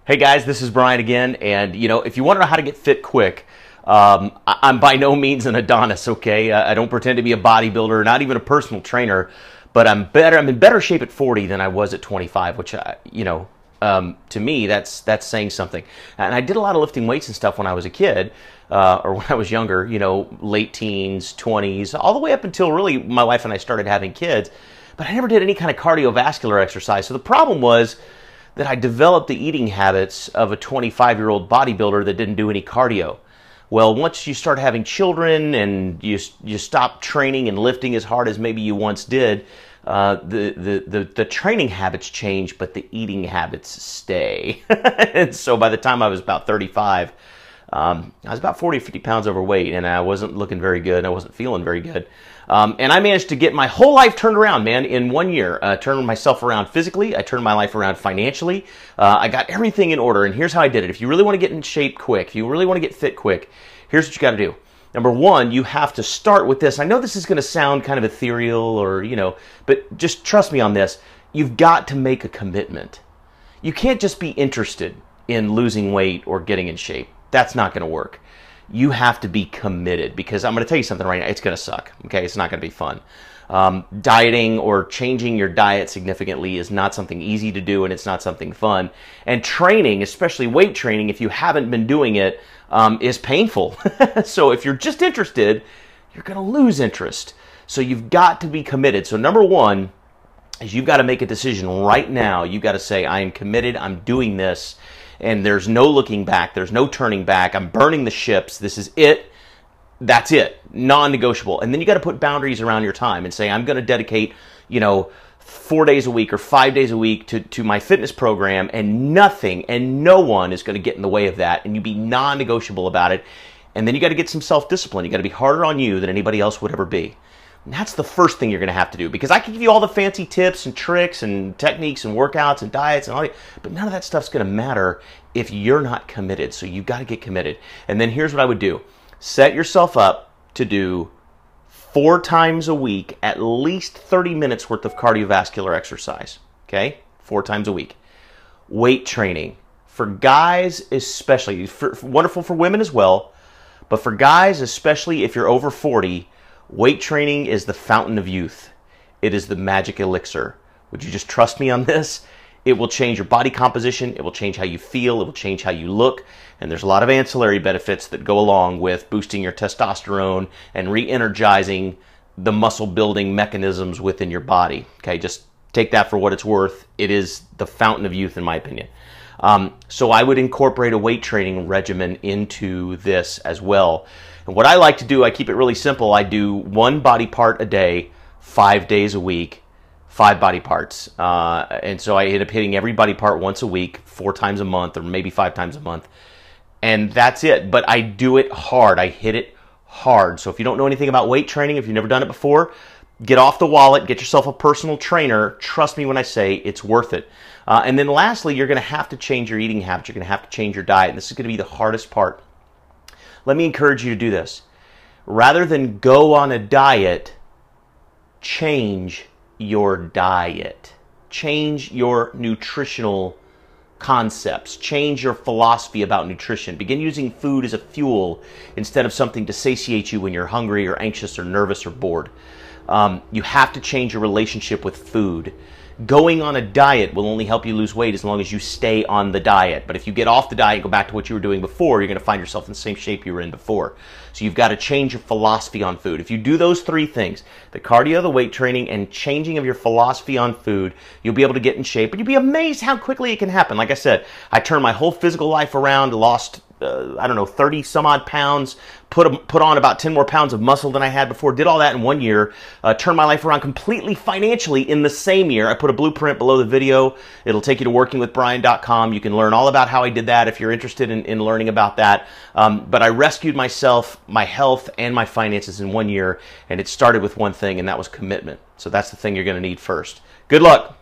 Hey guys, this is Brian again, and if you want to know how to get fit quick, I'm by no means an Adonis, okay? I don't pretend to be a bodybuilder, not even a personal trainer, but I'm in better shape at 40 than I was at 25, which, to me, that's saying something. And I did a lot of lifting weights and stuff when I was a kid, or when I was younger, late teens, 20s, all the way up until really my wife and I started having kids, but I never did any kind of cardiovascular exercise. So the problem was that I developed the eating habits of a 25-year-old bodybuilder that didn't do any cardio. Well, once you start having children and you stop training and lifting as hard as maybe you once did, the training habits change, but the eating habits stay. And so by the time I was about 35, I was about 40 or 50 pounds overweight, and I wasn't looking very good, and I wasn't feeling very good. And I managed to get my whole life turned around, man, in 1 year. Turned myself around physically. I turned my life around financially. I got everything in order, and here's how I did it. If you really want to get in shape quick, if you really want to get fit quick, here's what you got to do. Number one, you have to start with this. I know this is going to sound kind of ethereal or, but just trust me on this. You've got to make a commitment. You can't just be interested in losing weight or getting in shape. That's not going to work. You have to be committed, because I'm going to tell you something right now. It's going to suck. Okay, it's not going to be fun. Dieting or changing your diet significantly is not something easy to do, and it's not something fun. And training, especially weight training, if you haven't been doing it, is painful. So if you're just interested, you're going to lose interest. So you've got to be committed. So number one is you've got to make a decision right now. You've got to say, I am committed. I'm doing this. And there's no looking back. There's no turning back. I'm burning the ships. This is it. That's it. Non-negotiable. And then you got to put boundaries around your time and say, I'm going to dedicate, 4 days a week or 5 days a week to my fitness program, and nothing and no one is going to get in the way of that. And you be non-negotiable about it. And then you got to get some self-discipline. You got to be harder on you than anybody else would ever be. And that's the first thing you're going to have to do, because I can give you all the fancy tips and tricks and techniques and workouts and diets and all that, but none of that stuff's going to matter if you're not committed. So you've got to get committed. And then here's what I would do. Set yourself up to do 4 times a week, at least 30 minutes worth of cardiovascular exercise. Okay? 4 times a week. Weight training. For guys especially, wonderful for women as well, but for guys, especially if you're over 40, weight training is the fountain of youth. It is the magic elixir. Would you just trust me on this? It will change your body composition. It will change how you feel. It will change how you look. And there's a lot of ancillary benefits that go along with boosting your testosterone and re-energizing the muscle building mechanisms within your body. Okay, just take that for what it's worth. It is the fountain of youth, in my opinion. So I would incorporate a weight training regimen into this as well. And what I like to do, I keep it really simple. I do 1 body part a day, 5 days a week, 5 body parts. And so I end up hitting every body part once a week, 4 times a month, or maybe 5 times a month. And that's it. But I do it hard. I hit it hard. So if you don't know anything about weight training, if you've never done it before, get off the wallet, get yourself a personal trainer. Trust me when I say it's worth it. And then lastly, you're going to have to change your eating habits. You're going to have to change your diet. And this is going to be the hardest part. Let me encourage you to do this. Rather than go on a diet, change your diet. Change your nutritional concepts. Change your philosophy about nutrition. Begin using food as a fuel instead of something to satiate you when you're hungry or anxious or nervous or bored. You have to change your relationship with food. Going on a diet will only help you lose weight as long as you stay on the diet. But if you get off the diet and go back to what you were doing before, you're going to find yourself in the same shape you were in before. So you've got to change your philosophy on food. If you do those 3 things, the cardio, the weight training, and changing of your philosophy on food, you'll be able to get in shape. And you'll be amazed how quickly it can happen. Like I said, I turned my whole physical life around, lost 30 some odd pounds, put on about 10 more pounds of muscle than I had before, did all that in 1 year, turned my life around completely financially in the same year. I put a blueprint below the video. It'll take you to workingwithbrian.com. You can learn all about how I did that if you're interested in learning about that. But I rescued myself, my health, and my finances in 1 year, and it started with one thing, and that was commitment. So that's the thing you're going to need first. Good luck.